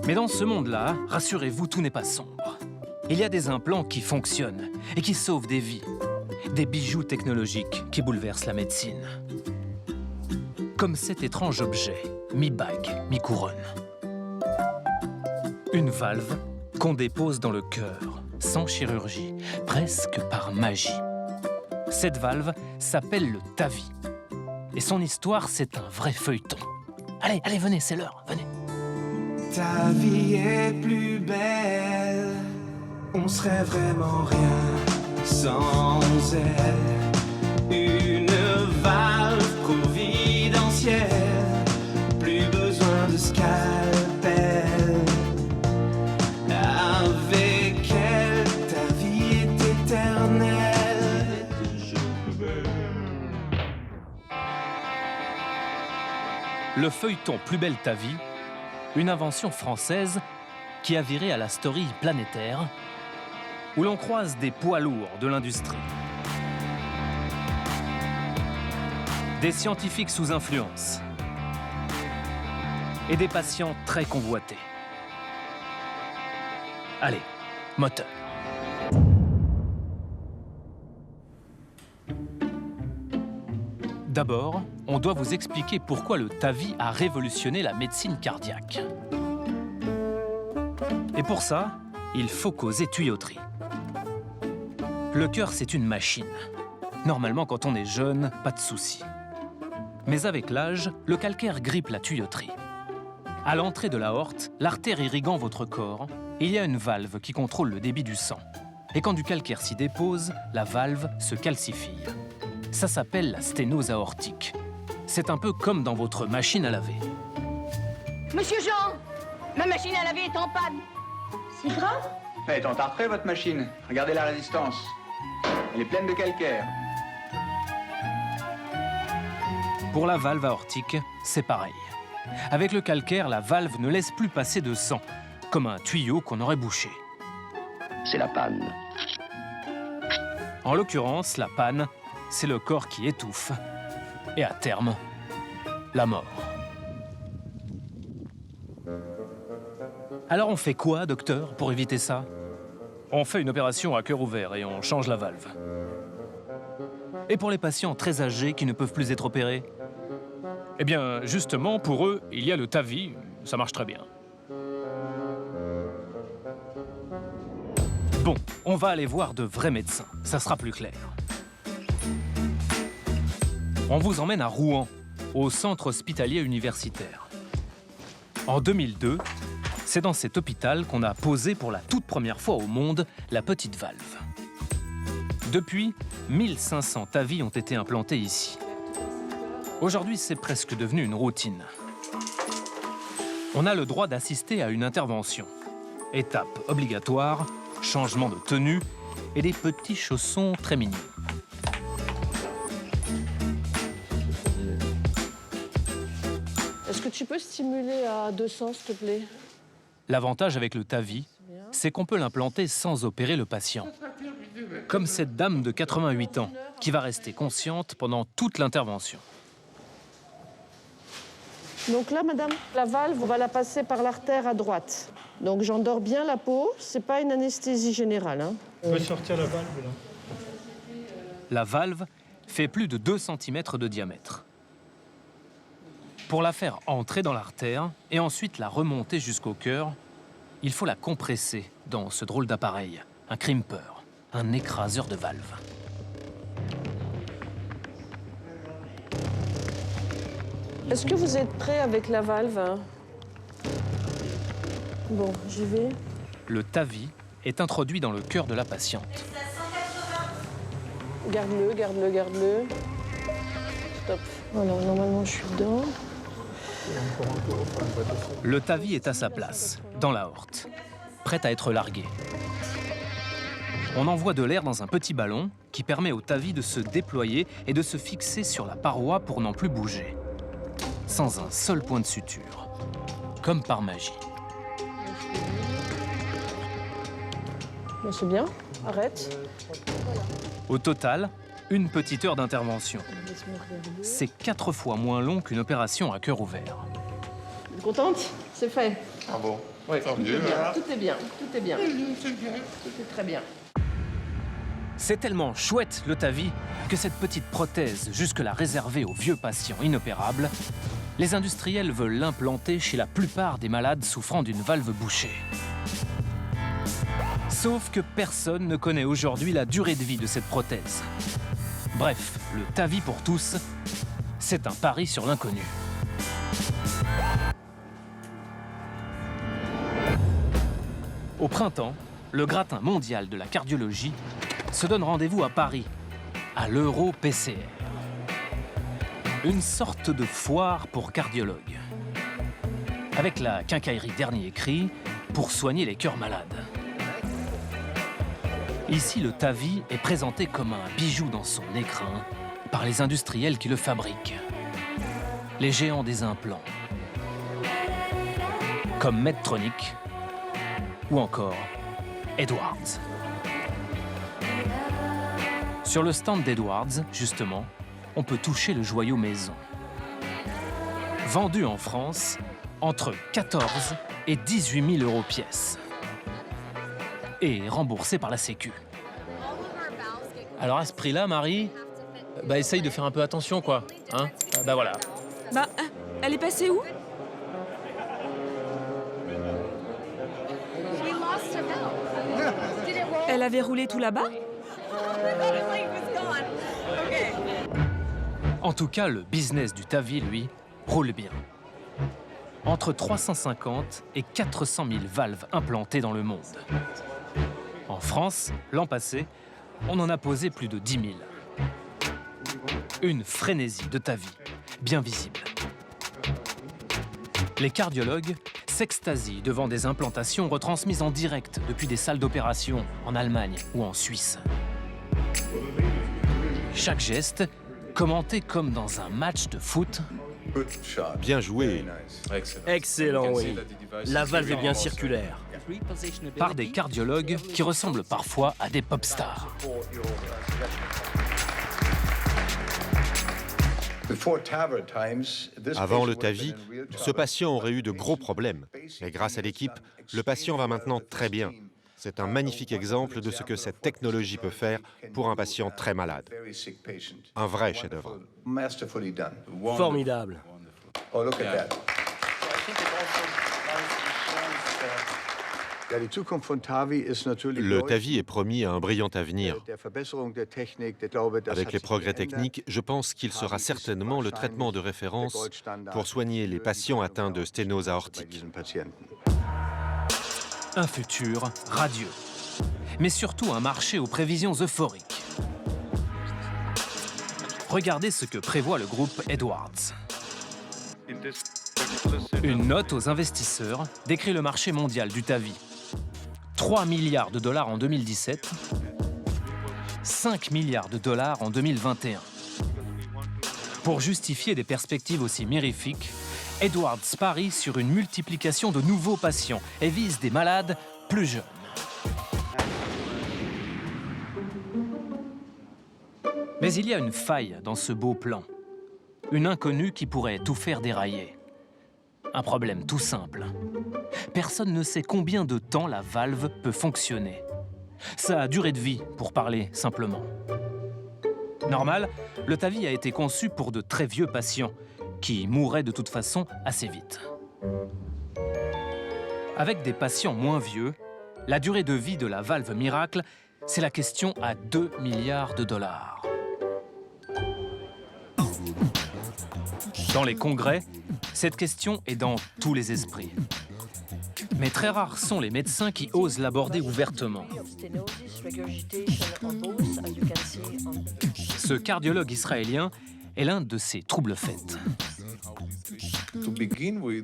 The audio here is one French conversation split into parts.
Mais dans ce monde-là, rassurez-vous, tout n'est pas sombre. Il y a des implants qui fonctionnent et qui sauvent des vies. Des bijoux technologiques qui bouleversent la médecine. Comme cet étrange objet, mi-bague, mi-couronne. Une valve qu'on dépose dans le cœur, sans chirurgie, presque par magie. Cette valve s'appelle le TAVI. Et son histoire, c'est un vrai feuilleton. Allez, allez, venez, c'est l'heure, venez. Ta vie est plus belle, on serait vraiment rien sans elle. Une valve providentielle, plus besoin de scalpel. Avec elle, ta vie est éternelle. Le feuilleton Plus belle ta vie, une invention française qui a viré à la story planétaire, où l'on croise des poids lourds de l'industrie. Des scientifiques sous influence. Et des patients très convoités. Allez, moteur. D'abord, on doit vous expliquer pourquoi le TAVI a révolutionné la médecine cardiaque. Et pour ça, il faut causer tuyauterie. Le cœur, c'est une machine. Normalement, quand on est jeune, pas de souci. Mais avec l'âge, le calcaire grippe la tuyauterie. À l'entrée de l'aorte, l'artère irriguant votre corps, il y a une valve qui contrôle le débit du sang. Et quand du calcaire s'y dépose, la valve se calcifie. Ça s'appelle la sténose aortique. C'est un peu comme dans votre machine à laver. Monsieur Jean, ma machine à laver est en panne. C'est grave? Elle est entartrée, votre machine. Regardez la résistance. Elle est pleine de calcaire. Pour la valve aortique, c'est pareil. Avec le calcaire, la valve ne laisse plus passer de sang, comme un tuyau qu'on aurait bouché. C'est la panne. En l'occurrence, la panne, c'est le corps qui étouffe. Et à terme, la mort. Alors on fait quoi, docteur, pour éviter ça? On fait une opération à cœur ouvert et on change la valve. Et pour les patients très âgés qui ne peuvent plus être opérés? Eh bien, justement, pour eux, il y a le TAVI, ça marche très bien. Bon, on va aller voir de vrais médecins, ça sera plus clair. On vous emmène à Rouen, au centre hospitalier universitaire. En 2002, c'est dans cet hôpital qu'on a posé pour la toute première fois au monde la petite valve. Depuis, 1500 TAVI ont été implantés ici. Aujourd'hui, c'est presque devenu une routine. On a le droit d'assister à une intervention. Étape obligatoire, changement de tenue et des petits chaussons très mignons. Est-ce que tu peux stimuler à 200, s'il te plaît? L'avantage avec le TAVI, c'est qu'on peut l'implanter sans opérer le patient. Comme cette dame de 88 ans, qui va rester consciente pendant toute l'intervention. Donc là, madame, la valve, on va la passer par l'artère à droite. Donc j'endors bien la peau, c'est pas une anesthésie générale. Hein. On va sortir la valve, là. La valve fait plus de 2 cm de diamètre. Pour la faire entrer dans l'artère et ensuite la remonter jusqu'au cœur, il faut la compresser dans ce drôle d'appareil, un crimper, un écraseur de valve. Est-ce que vous êtes prêt avec la valve? Hein? Bon, j'y vais. Le TAVI est introduit dans le cœur de la patiente. Garde-le, garde-le, garde-le. Stop. Voilà, normalement, je suis dedans. Le TAVI est à sa place, dans l'aorte, prête à être larguée. On envoie de l'air dans un petit ballon qui permet au TAVI de se déployer et de se fixer sur la paroi pour n'en plus bouger. Sans un seul point de suture, comme par magie. Bon, c'est bien, arrête. Au total, une petite heure d'intervention. C'est 4 fois moins long qu'une opération à cœur ouvert. Contente? C'est fait. Ah bon? Oui, Tant tout mieux, est bien, alors. tout est bien, tout est bien. Tout est très bien. C'est tellement chouette le TAVI que cette petite prothèse, jusque-là réservée aux vieux patients inopérables, les industriels veulent l'implanter chez la plupart des malades souffrant d'une valve bouchée. Sauf que personne ne connaît aujourd'hui la durée de vie de cette prothèse. Bref, le TAVI pour tous, c'est un pari sur l'inconnu. Au printemps, le gratin mondial de la cardiologie se donne rendez-vous à Paris, à l'Euro-PCR. Une sorte de foire pour cardiologues. Avec la quincaillerie dernier cri pour soigner les cœurs malades. Ici, le TAVI est présenté comme un bijou dans son écrin par les industriels qui le fabriquent. Les géants des implants. Comme Medtronic ou encore Edwards. Sur le stand d'Edwards, justement, on peut toucher le joyau maison. Vendu en France entre 14 et 18 000 € pièce. Et remboursé par la Sécu. Alors à ce prix-là, Marie, essaye de faire un peu attention, quoi. Hein? Voilà. Elle est passée où? Elle avait roulé tout là-bas? En tout cas, le business du TAVI, lui, roule bien. Entre 350 et 400 000 valves implantées dans le monde. En France, l'an passé, on en a posé plus de 10 000. Une frénésie de TAVI, bien visible. Les cardiologues s'extasient devant des implantations retransmises en direct depuis des salles d'opération en Allemagne ou en Suisse. Chaque geste commenté comme dans un match de foot. Bien joué. Excellent, oui. La valve est bien circulaire. Par des cardiologues qui ressemblent parfois à des pop stars. Avant le TAVI, ce patient aurait eu de gros problèmes. Mais grâce à l'équipe, le patient va maintenant très bien. C'est un magnifique exemple de ce que cette technologie peut faire pour un patient très malade. Un vrai chef-d'œuvre. Formidable. Le TAVI est promis à un brillant avenir. Avec les progrès techniques, je pense qu'il sera certainement le traitement de référence pour soigner les patients atteints de sténose aortique. Un futur radieux, mais surtout un marché aux prévisions euphoriques. Regardez ce que prévoit le groupe Edwards. Une note aux investisseurs décrit le marché mondial du TAVI. 3 milliards de dollars en 2017, 5 milliards de dollars en 2021. Pour justifier des perspectives aussi mirifiques, Edwards parie sur une multiplication de nouveaux patients et vise des malades plus jeunes. Mais il y a une faille dans ce beau plan. Une inconnue qui pourrait tout faire dérailler. Un problème tout simple. Personne ne sait combien de temps la valve peut fonctionner. Sa durée de vie, pour parler simplement. Normal, le TAVI a été conçu pour de très vieux patients qui mourraient de toute façon assez vite. Avec des patients moins vieux, la durée de vie de la valve miracle, c'est la question à 2 milliards de dollars. Dans les congrès, cette question est dans tous les esprits. Mais très rares sont les médecins qui osent l'aborder ouvertement. Ce cardiologue israélien est l'un de ces troubles-fêtes.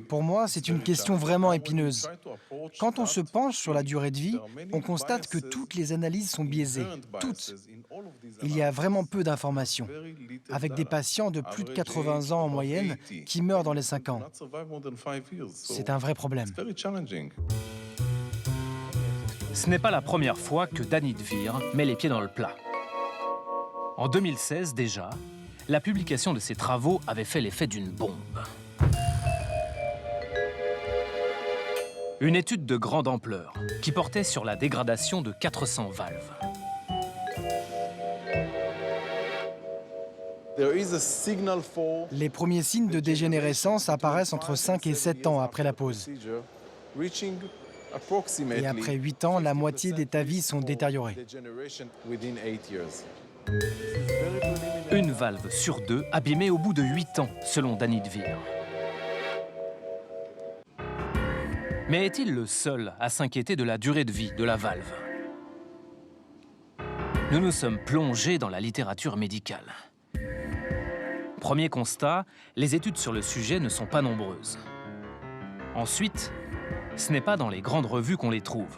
Pour moi, c'est une question vraiment épineuse. Quand on se penche sur la durée de vie, on constate que toutes les analyses sont biaisées. Toutes. Il y a vraiment peu d'informations, avec des patients de plus de 80 ans en moyenne qui meurent dans les 5 ans. C'est un vrai problème. Ce n'est pas la première fois que Danny Dvir met les pieds dans le plat. En 2016 déjà, la publication de ses travaux avait fait l'effet d'une bombe. Une étude de grande ampleur qui portait sur la dégradation de 400 valves. Les premiers signes de dégénérescence apparaissent entre 5 et 7 ans après la pose. Et après 8 ans, la moitié des tavis sont détériorés. Une valve sur 2 abîmée au bout de 8 ans, selon Danny DeVere. Mais est-il le seul à s'inquiéter de la durée de vie de la valve? Nous nous sommes plongés dans la littérature médicale. Premier constat, les études sur le sujet ne sont pas nombreuses. Ensuite, ce n'est pas dans les grandes revues qu'on les trouve,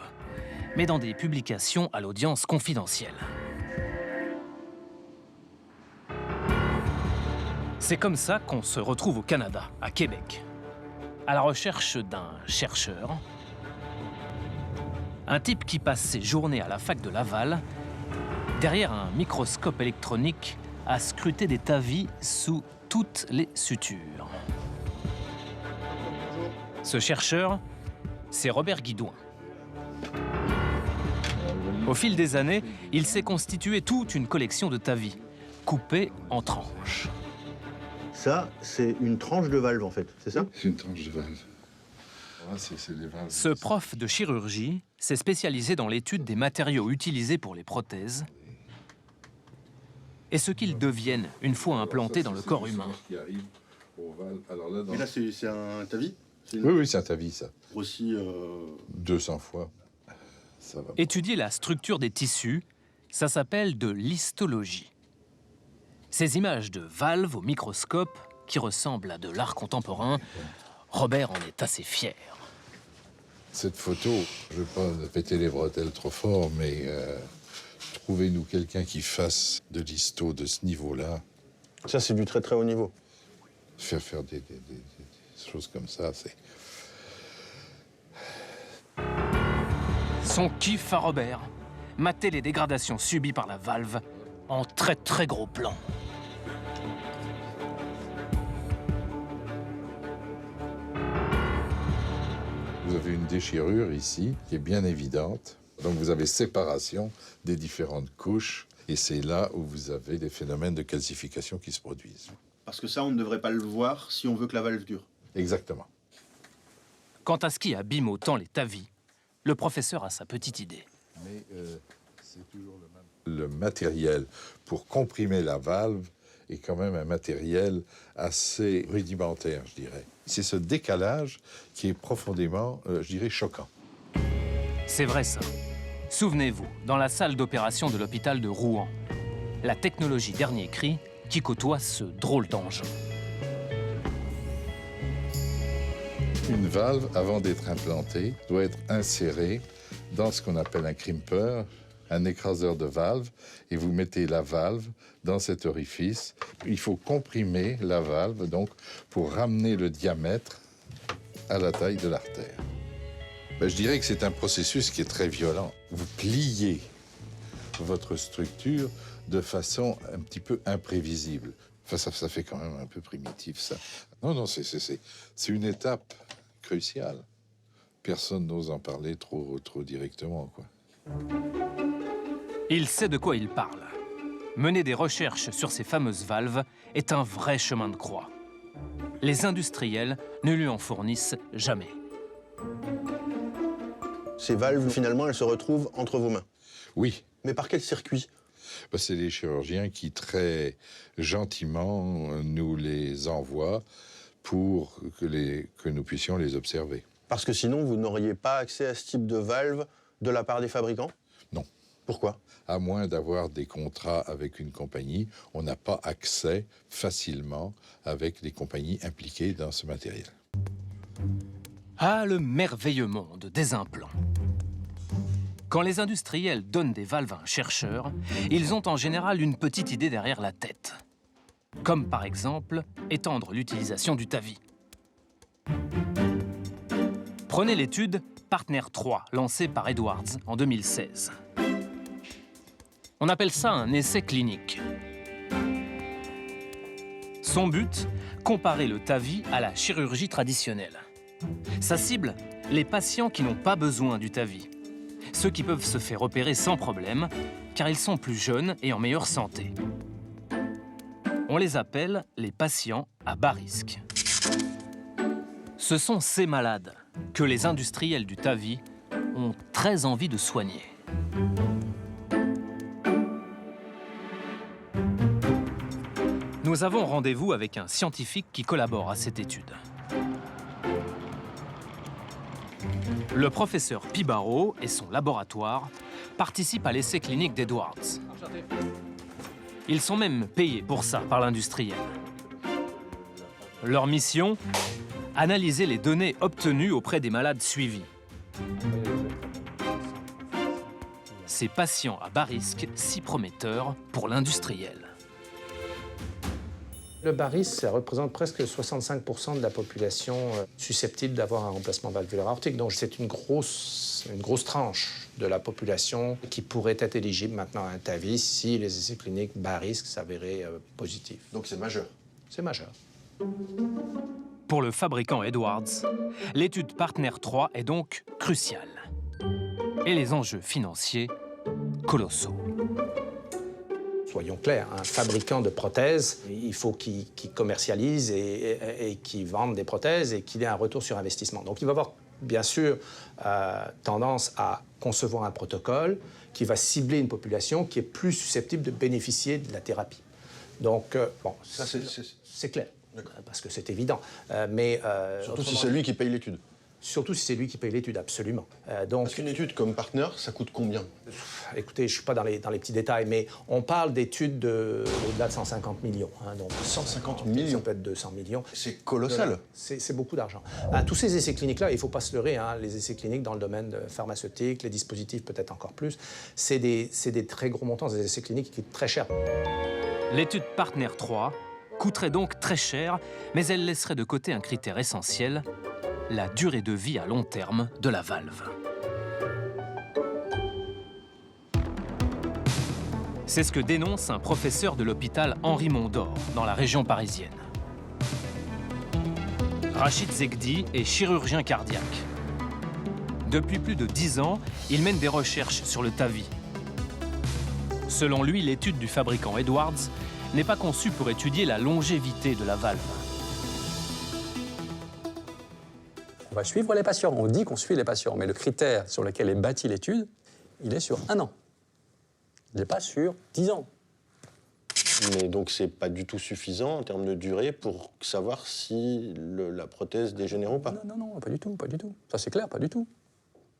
mais dans des publications à l'audience confidentielle. C'est comme ça qu'on se retrouve au Canada, à Québec, à la recherche d'un chercheur, un type qui passe ses journées à la fac de Laval, derrière un microscope électronique, à scruter des tavis sous toutes les sutures. Ce chercheur, c'est Robert Guidouin. Au fil des années, il s'est constitué toute une collection de tavis, coupés en tranches. Ça, c'est une tranche de valve, en fait, c'est ça? C'est une tranche de valve. C'est les valves. Ce prof de chirurgie s'est spécialisé dans l'étude des matériaux utilisés pour les prothèses et ce qu'ils deviennent une fois implantés dans le corps humain. Mais là, c'est un tavis? Oui, c'est un tavis, ça. Aussi 200 fois. Ça va. Étudier la structure des tissus, ça s'appelle de l'histologie. Ces images de valves au microscope, qui ressemblent à de l'art contemporain, Robert en est assez fier. Cette photo, je ne veux pas péter les bretelles trop fort, mais trouvez-nous quelqu'un qui fasse de l'histo de ce niveau-là. Ça, c'est du très très haut niveau. Faire des choses comme ça, c'est... Son kiff à Robert, mater les dégradations subies par la valve en très très gros plan. Vous avez une déchirure ici qui est bien évidente. Donc vous avez séparation des différentes couches et c'est là où vous avez des phénomènes de calcification qui se produisent. Parce que ça, on ne devrait pas le voir si on veut que la valve dure. Exactement. Quant à ce qui abîme autant les tavis, le professeur a sa petite idée. Mais c'est toujours le même. Le matériel pour comprimer la valve est quand même un matériel assez rudimentaire, je dirais. C'est ce décalage qui est profondément, je dirais, choquant. C'est vrai ça. Souvenez-vous, dans la salle d'opération de l'hôpital de Rouen, la technologie dernier cri qui côtoie ce drôle d'engin. Une valve, avant d'être implantée, doit être insérée dans ce qu'on appelle un crimper, un écraseur de valve, et vous mettez la valve dans cet orifice. Il faut comprimer la valve, donc, pour ramener le diamètre à la taille de l'artère. Je dirais que c'est un processus qui est très violent. Vous pliez votre structure de façon un petit peu imprévisible. Enfin, ça fait quand même un peu primitif, ça. Non, c'est une étape cruciale. Personne n'ose en parler trop directement, quoi. Il sait de quoi il parle. Mener des recherches sur ces fameuses valves est un vrai chemin de croix. Les industriels ne lui en fournissent jamais. Ces valves, finalement, elles se retrouvent entre vos mains. Oui. Mais par quel circuit? C'est les chirurgiens qui, très gentiment, nous les envoient pour que nous puissions les observer. Parce que sinon, vous n'auriez pas accès à ce type de valve de la part des fabricants? Non. Pourquoi? À moins d'avoir des contrats avec une compagnie, on n'a pas accès facilement avec les compagnies impliquées dans ce matériel. Ah, le merveilleux monde des implants. Quand les industriels donnent des valves à un chercheur, ils ont en général une petite idée derrière la tête. Comme par exemple, étendre l'utilisation du tavis. Prenez l'étude Partner 3, lancée par Edwards en 2016. On appelle ça un essai clinique. Son but, comparer le tavis à la chirurgie traditionnelle. Sa cible, les patients qui n'ont pas besoin du TAVI. Ceux qui peuvent se faire opérer sans problème, car ils sont plus jeunes et en meilleure santé. On les appelle les patients à bas risque. Ce sont ces malades que les industriels du TAVI ont très envie de soigner. Nous avons rendez-vous avec un scientifique qui collabore à cette étude. Le professeur Pibaro et son laboratoire participent à l'essai clinique d'Edwards. Ils sont même payés pour ça par l'industriel. Leur mission ? Analyser les données obtenues auprès des malades suivis. Ces patients à bas risque si prometteurs pour l'industriel. Le bas risque, ça représente presque 65% de la population susceptible d'avoir un remplacement valvulaire aortique. Donc c'est une grosse tranche de la population qui pourrait être éligible maintenant à un TAVI si les essais cliniques bas risque s'avéraient positifs. Donc c'est majeur. C'est majeur. Pour le fabricant Edwards, l'étude Partner 3 est donc cruciale. Et les enjeux financiers, colossaux. Soyons clairs, un fabricant de prothèses, il faut qu'il commercialise et qu'il vende des prothèses et qu'il ait un retour sur investissement. Donc il va avoir, bien sûr, tendance à concevoir un protocole qui va cibler une population qui est plus susceptible de bénéficier de la thérapie. Donc, bon, ça c'est clair, parce que c'est évident. Surtout si c'est lui qui paye l'étude. Surtout si c'est lui qui paye l'étude, absolument. Parce qu'une étude comme Partner, ça coûte combien? Écoutez, je ne suis pas dans les petits détails, mais on parle d'études au-delà de 150 millions. Hein, donc 150 millions? Ça peut être 200 millions. C'est colossal. C'est beaucoup d'argent. Tous ces essais cliniques-là, il ne faut pas se leurrer, hein, les essais cliniques dans le domaine pharmaceutique, les dispositifs peut-être encore plus, c'est des très gros montants, des essais cliniques qui coûtent très cher. L'étude Partner 3 coûterait donc très cher, mais elle laisserait de côté un critère essentiel, la durée de vie à long terme de la valve. C'est ce que dénonce un professeur de l'hôpital Henri Mondor, dans la région parisienne. Rachid Zegdi est chirurgien cardiaque. Depuis plus de 10 ans, il mène des recherches sur le TAVI. Selon lui, l'étude du fabricant Edwards n'est pas conçue pour étudier la longévité de la valve. On va suivre les patients, on dit qu'on suit les patients, mais le critère sur lequel est bâtie l'étude, il est sur 1 an. Il n'est pas sur 10 ans. Mais donc c'est pas du tout suffisant en termes de durée pour savoir si la prothèse dégénère ou pas? Non, pas du tout, pas du tout. Ça c'est clair, pas du tout.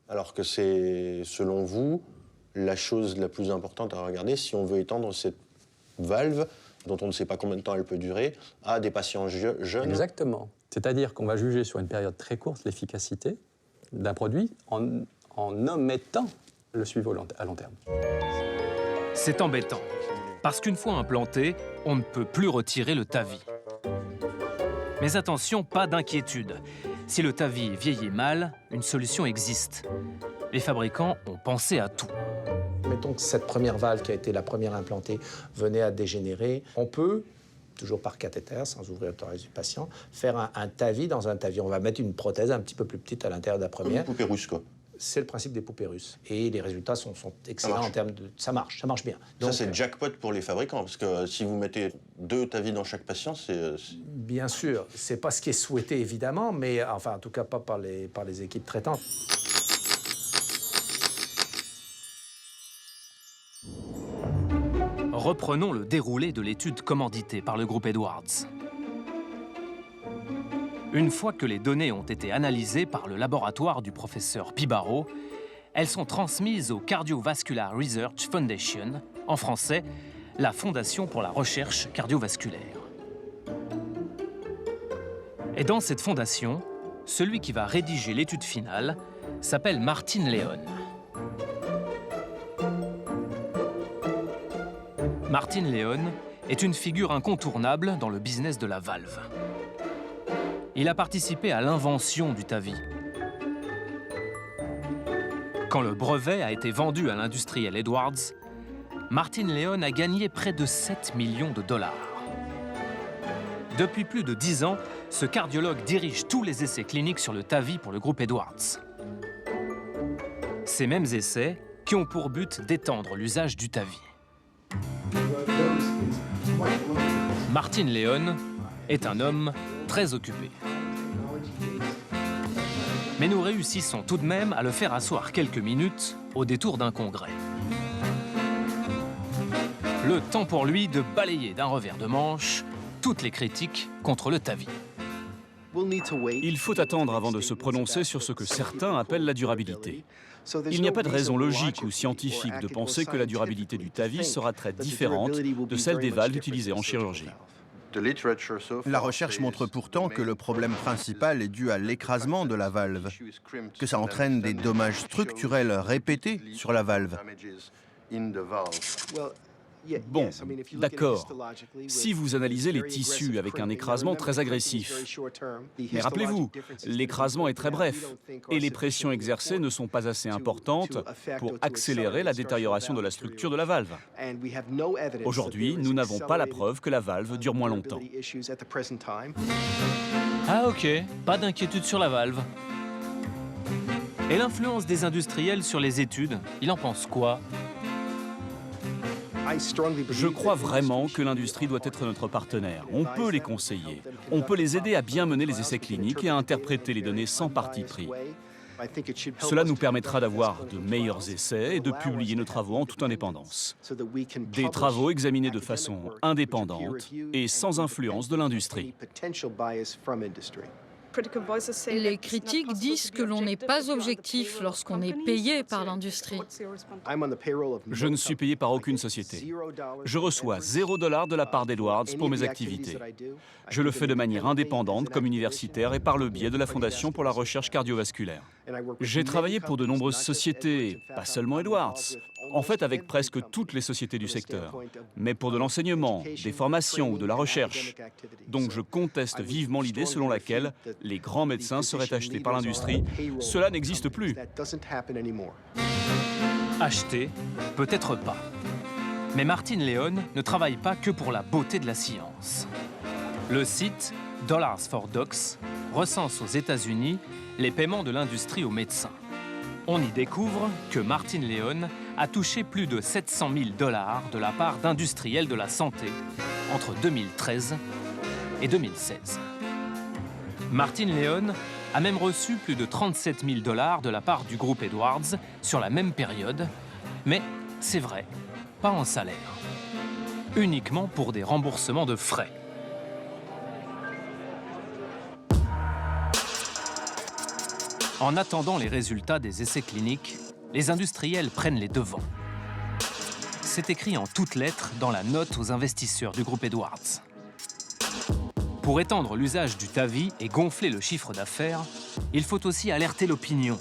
Alors que c'est, selon vous, la chose la plus importante à regarder si on veut étendre cette valve, dont on ne sait pas combien de temps elle peut durer, à des patients jeunes? Exactement. C'est-à-dire qu'on va juger sur une période très courte l'efficacité d'un produit en omettant le suivi à long terme. C'est embêtant, parce qu'une fois implanté, on ne peut plus retirer le TAVI. Mais attention, pas d'inquiétude. Si le TAVI vieillit mal, une solution existe. Les fabricants ont pensé à tout. Mettons que cette première valve qui a été la première implantée venait à dégénérer, on peut, toujours par cathéter, sans ouvrir le thorax du patient, faire un TAVI dans un TAVI. On va mettre une prothèse un petit peu plus petite à l'intérieur de la première. Comme une poupée russe, quoi. C'est le principe des poupées russes. Et les résultats sont excellents en termes de... Ça marche bien. Donc, ça, c'est jackpot pour les fabricants, parce que si vous mettez 2 TAVI dans chaque patient, c'est... Bien sûr, c'est pas ce qui est souhaité, évidemment, mais enfin, en tout cas, pas par les équipes traitantes. Reprenons le déroulé de l'étude commanditée par le groupe Edwards. Une fois que les données ont été analysées par le laboratoire du professeur Pibaro, elles sont transmises au Cardiovascular Research Foundation, en français, la Fondation pour la recherche cardiovasculaire. Et dans cette fondation, celui qui va rédiger l'étude finale s'appelle Martin Leon. Martin Leon est une figure incontournable dans le business de la valve. Il a participé à l'invention du TAVI. Quand le brevet a été vendu à l'industriel Edwards, Martin Leon a gagné près de 7 millions de dollars. Depuis plus de 10 ans, ce cardiologue dirige tous les essais cliniques sur le TAVI pour le groupe Edwards. Ces mêmes essais qui ont pour but d'étendre l'usage du TAVI. Martin Leon est un homme très occupé. Mais nous réussissons tout de même à le faire asseoir quelques minutes au détour d'un congrès. Le temps pour lui de balayer d'un revers de manche toutes les critiques contre le TAVI. Il faut attendre avant de se prononcer sur ce que certains appellent la durabilité. Il n'y a pas de raison logique ou scientifique de penser que la durabilité du TAVI sera très différente de celle des valves utilisées en chirurgie. La recherche montre pourtant que le problème principal est dû à l'écrasement de la valve, que ça entraîne des dommages structurels répétés sur la valve. Bon, d'accord. Si vous analysez les tissus avec un écrasement très agressif. Mais rappelez-vous, l'écrasement est très bref et les pressions exercées ne sont pas assez importantes pour accélérer la détérioration de la structure de la valve. Aujourd'hui, nous n'avons pas la preuve que la valve dure moins longtemps. Ah ok, pas d'inquiétude sur la valve. Et l'influence des industriels sur les études, il en pense quoi ? Je crois vraiment que l'industrie doit être notre partenaire. On peut les conseiller. On peut les aider à bien mener les essais cliniques et à interpréter les données sans parti pris. Cela nous permettra d'avoir de meilleurs essais et de publier nos travaux en toute indépendance. Des travaux examinés de façon indépendante et sans influence de l'industrie. Les critiques disent que l'on n'est pas objectif lorsqu'on est payé par l'industrie. Je ne suis payé par aucune société. Je reçois $0 de la part d'Edwards pour mes activités. Je le fais de manière indépendante comme universitaire et par le biais de la Fondation pour la recherche cardiovasculaire. J'ai travaillé pour de nombreuses sociétés, pas seulement Edwards, en fait avec presque toutes les sociétés du secteur, mais pour de l'enseignement, des formations ou de la recherche. Donc je conteste vivement l'idée selon laquelle les grands médecins seraient achetés par l'industrie. Cela n'existe plus. Acheter, peut-être pas. Mais Martin Leon ne travaille pas que pour la beauté de la science. Le site Dollars for Docs recense aux États-Unis les paiements de l'industrie aux médecins. On y découvre que Martin Leon a touché plus de $700 000 de la part d'industriels de la santé entre 2013 et 2016. Martin Leon a même reçu plus de $37 000 de la part du groupe Edwards sur la même période, mais c'est vrai, pas en salaire, uniquement pour des remboursements de frais. En attendant les résultats des essais cliniques, les industriels prennent les devants. C'est écrit en toutes lettres dans la note aux investisseurs du groupe Edwards. Pour étendre l'usage du TAVI et gonfler le chiffre d'affaires, il faut aussi alerter l'opinion,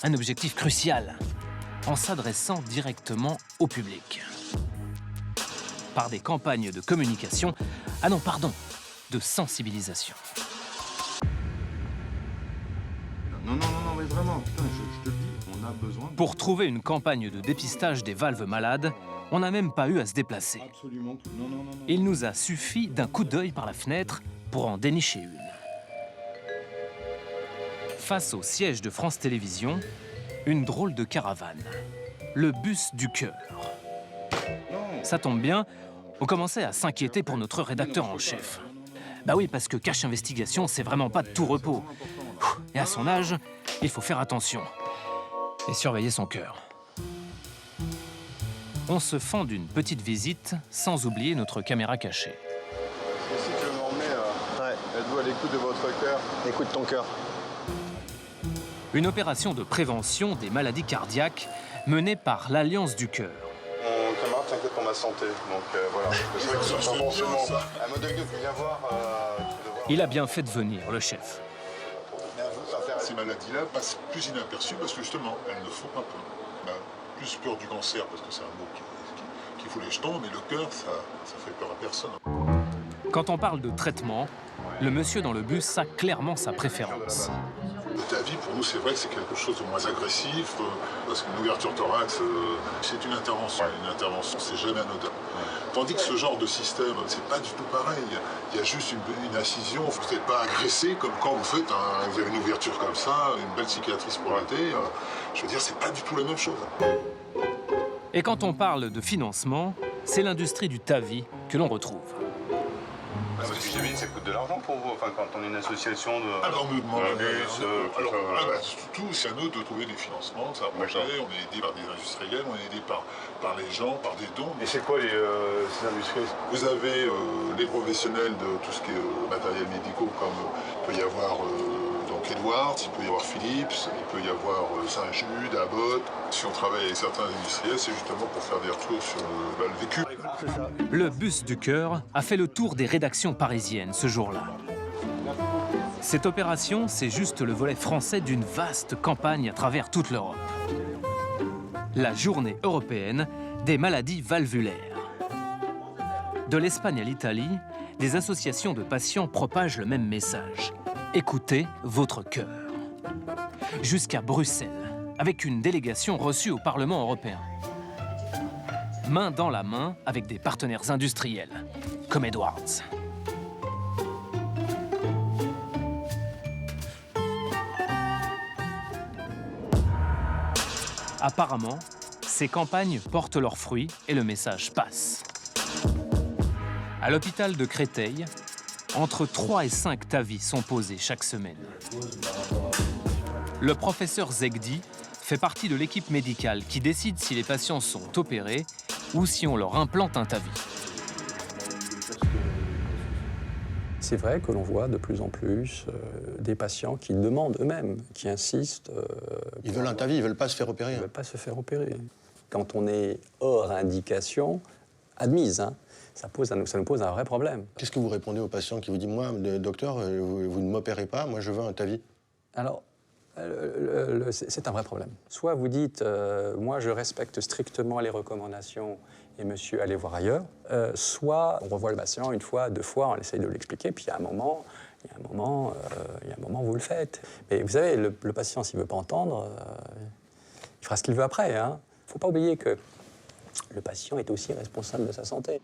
un objectif crucial, en s'adressant directement au public. Par des campagnes de communication, de sensibilisation. Non, mais vraiment, putain, je te le dis, on a besoin... Pour trouver une campagne de dépistage des valves malades, on n'a même pas eu à se déplacer. Absolument tout. Non. Il nous a suffi d'un coup d'œil par la fenêtre pour en dénicher une. Face au siège de France Télévisions, une drôle de caravane. Le bus du cœur. Ça tombe bien, on commençait à s'inquiéter pour notre rédacteur en chef. Bah oui, parce que Cache Investigation, c'est vraiment pas de tout repos. Et à son âge, il faut faire attention. Et surveiller son cœur. On se fend d'une petite visite, sans oublier notre caméra cachée. Si tu veux m'emmener, êtes-vous à l'écoute de votre cœur? Écoute ton cœur. Une opération de prévention des maladies cardiaques menée par l'Alliance du Cœur. Mon camarade s'inquiète pour ma santé, donc voilà. C'est vrai que c'est un bon moment. Un modèle que tu viens voir, Il a bien fait de venir, le chef. Ces maladies-là passent plus inaperçues parce que justement, elles ne font pas peur. On a plus peur du cancer parce que c'est un mot qui fout les jetons, mais le cœur, ça fait peur à personne. Quand on parle de traitement, le monsieur dans le bus a clairement sa préférence. Le TAVI, pour nous, c'est vrai que c'est quelque chose de moins agressif, parce qu'une ouverture thorax, c'est une intervention. Une intervention, c'est jamais anodin. Tandis que ce genre de système, c'est pas du tout pareil. Il y a juste une incision, vous n'êtes pas agressé comme quand vous faites vous avez une ouverture comme ça, une belle cicatrice pointée. Je veux dire, c'est pas du tout la même chose. Et quand on parle de financement, c'est l'industrie du TAVI que l'on retrouve. Parce que j'imagine ça coûte de l'argent pour vous, enfin, quand on est une association de... Alors, on nous demande... surtout, c'est à nous de trouver des financements, ça a marché, on est aidé par des industriels, on est aidé par les gens, par des dons. Et c'est quoi ces industriels? Vous avez les professionnels de tout ce qui est matériel médicaux, comme il peut y avoir donc Edwards, il peut y avoir Philips, il peut y avoir Saint-Jude, Abbott. Si on travaille avec certains industriels, c'est justement pour faire des retours sur le vécu. Le bus du cœur a fait le tour des rédactions parisiennes ce jour-là. Cette opération, c'est juste le volet français d'une vaste campagne à travers toute l'Europe. La journée européenne des maladies valvulaires. De l'Espagne à l'Italie, des associations de patients propagent le même message. Écoutez votre cœur. Jusqu'à Bruxelles, avec une délégation reçue au Parlement européen. Main dans la main avec des partenaires industriels, comme Edwards. Apparemment, ces campagnes portent leurs fruits et le message passe. À l'hôpital de Créteil, entre 3 et 5 TAVI sont posés chaque semaine. Le professeur Zegdi fait partie de l'équipe médicale qui décide si les patients sont opérés ou si on leur implante un TAVI. C'est vrai que l'on voit de plus en plus des patients qui demandent eux-mêmes, qui insistent. Ils veulent un TAVI, ils ne veulent pas se faire opérer. Ils ne veulent pas se faire opérer. Quand on est hors indication, admise, hein, ça nous pose un vrai problème. Qu'est-ce que vous répondez aux patients qui vous disent « Moi, docteur, vous ne m'opérez pas, moi je veux un TAVI ». Alors, c'est un vrai problème. Soit vous dites moi je respecte strictement les recommandations et monsieur allez voir ailleurs, soit on revoit le patient une fois, 2 fois, on essaye de l'expliquer, puis il y a un moment où vous le faites. Mais vous savez, le patient s'il ne veut pas entendre, il fera ce qu'il veut après. Il ne faut pas oublier que le patient est aussi responsable de sa santé.